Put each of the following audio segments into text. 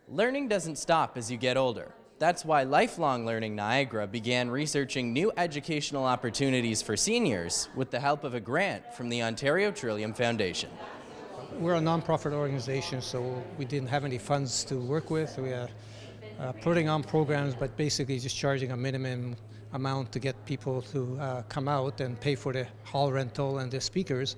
Learning doesn't stop as you get older. That's why Lifelong Learning Niagara began researching new educational opportunities for seniors with the help of a grant from the Ontario Trillium Foundation. We're a nonprofit organization, so we didn't have any funds to work with. We are putting on programs, but basically just charging a minimum amount to get people to come out and pay for the hall rental and the speakers.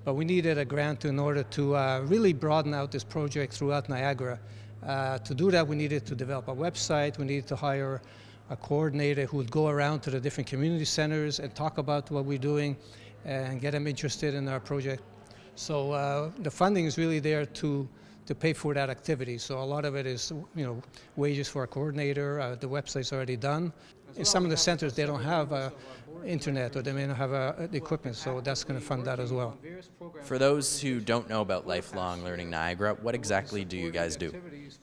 But we needed a grant in order to really broaden out this project throughout Niagara. To do that, we needed to develop a website. We needed to hire a coordinator who would go around to the different community centers and talk about what we're doing and get them interested in our project. So the funding is really there to pay for that activity. So a lot of it is, wages for a coordinator. The website's already done. In some of the centers, they don't have internet, or they may not have the equipment, so that's going to fund that as well. For those who don't know about Lifelong Learning Niagara, what exactly do you guys do?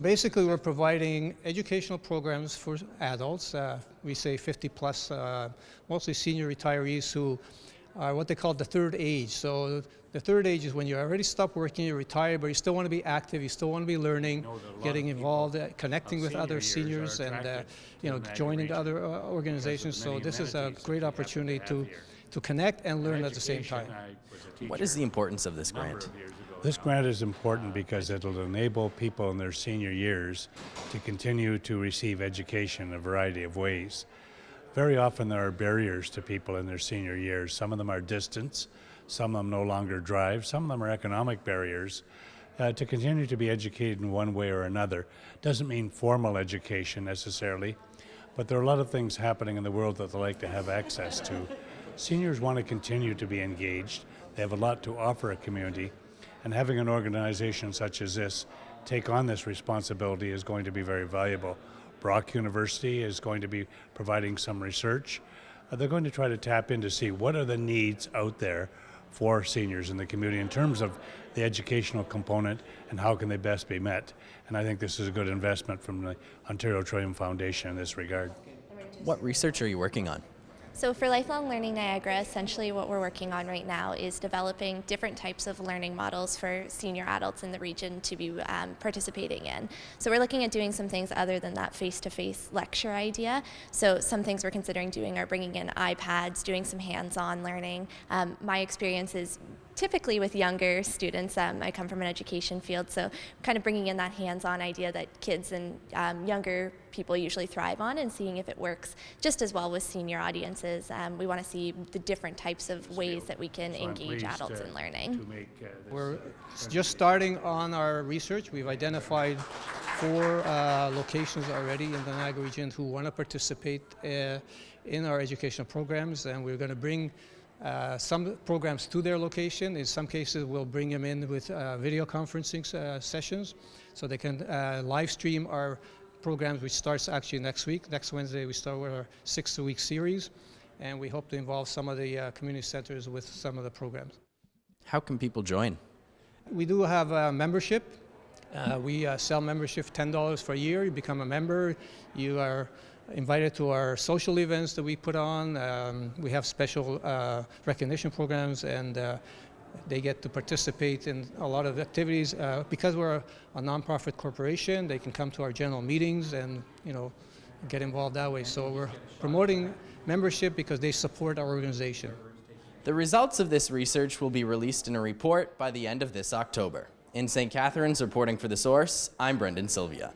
Basically, we're providing educational programs for adults. We say 50 plus, mostly senior retirees who are what they call the third age. So the third age is when you already stopped working, you're retired, but you still want to be active, you still want to be learning, getting involved, connecting with other seniors, and joining other organizations. So this is a great opportunity to connect and learn at the same time. What is the importance of this grant? This grant is important because it'll enable people in their senior years to continue to receive education in a variety of ways. Very often there are barriers to people in their senior years. Some of them are distance, some of them no longer drive, some of them are economic barriers. To continue to be educated in one way or another doesn't mean formal education necessarily, but there are a lot of things happening in the world that they like to have access to. Seniors want to continue to be engaged. They have a lot to offer a community, and having an organization such as this take on this responsibility is going to be very valuable. Brock University is going to be providing some research. They're going to try to tap in to see what are the needs out there for seniors in the community in terms of the educational component and how can they best be met. And I think this is a good investment from the Ontario Trillium Foundation in this regard. What research are you working on? So for Lifelong Learning Niagara, essentially what we're working on right now is developing different types of learning models for senior adults in the region to be participating in. So we're looking at doing some things other than that face-to-face lecture idea. So some things we're considering doing are bringing in iPads, doing some hands-on learning. My experience is typically with younger students. I come from an education field, so kind of bringing in that hands-on idea that kids and younger people usually thrive on, and seeing if it works just as well with senior audiences. We want to see the different types of ways that we can engage adults in learning. We're just starting on our research. We've identified 4 locations already in the Niagara region who want to participate in our educational programs, and we're going to bring some programs to their location. In some cases, we'll bring them in with video conferencing sessions, so they can live stream our programs, which starts actually next week. Next Wednesday, we start with our 6-week series, and we hope to involve some of the community centers with some of the programs. How can people join? We do have a membership. We sell membership $10 for a year. You become a member. You are invited to our social events that we put on. We have special recognition programs, and they get to participate in a lot of activities. Because we're a nonprofit corporation, they can come to our general meetings and get involved that way. So we're promoting membership because they support our organization. The results of this research will be released in a report by the end of this October. In St. Catharines, reporting for The Source, I'm Brendan Sylvia.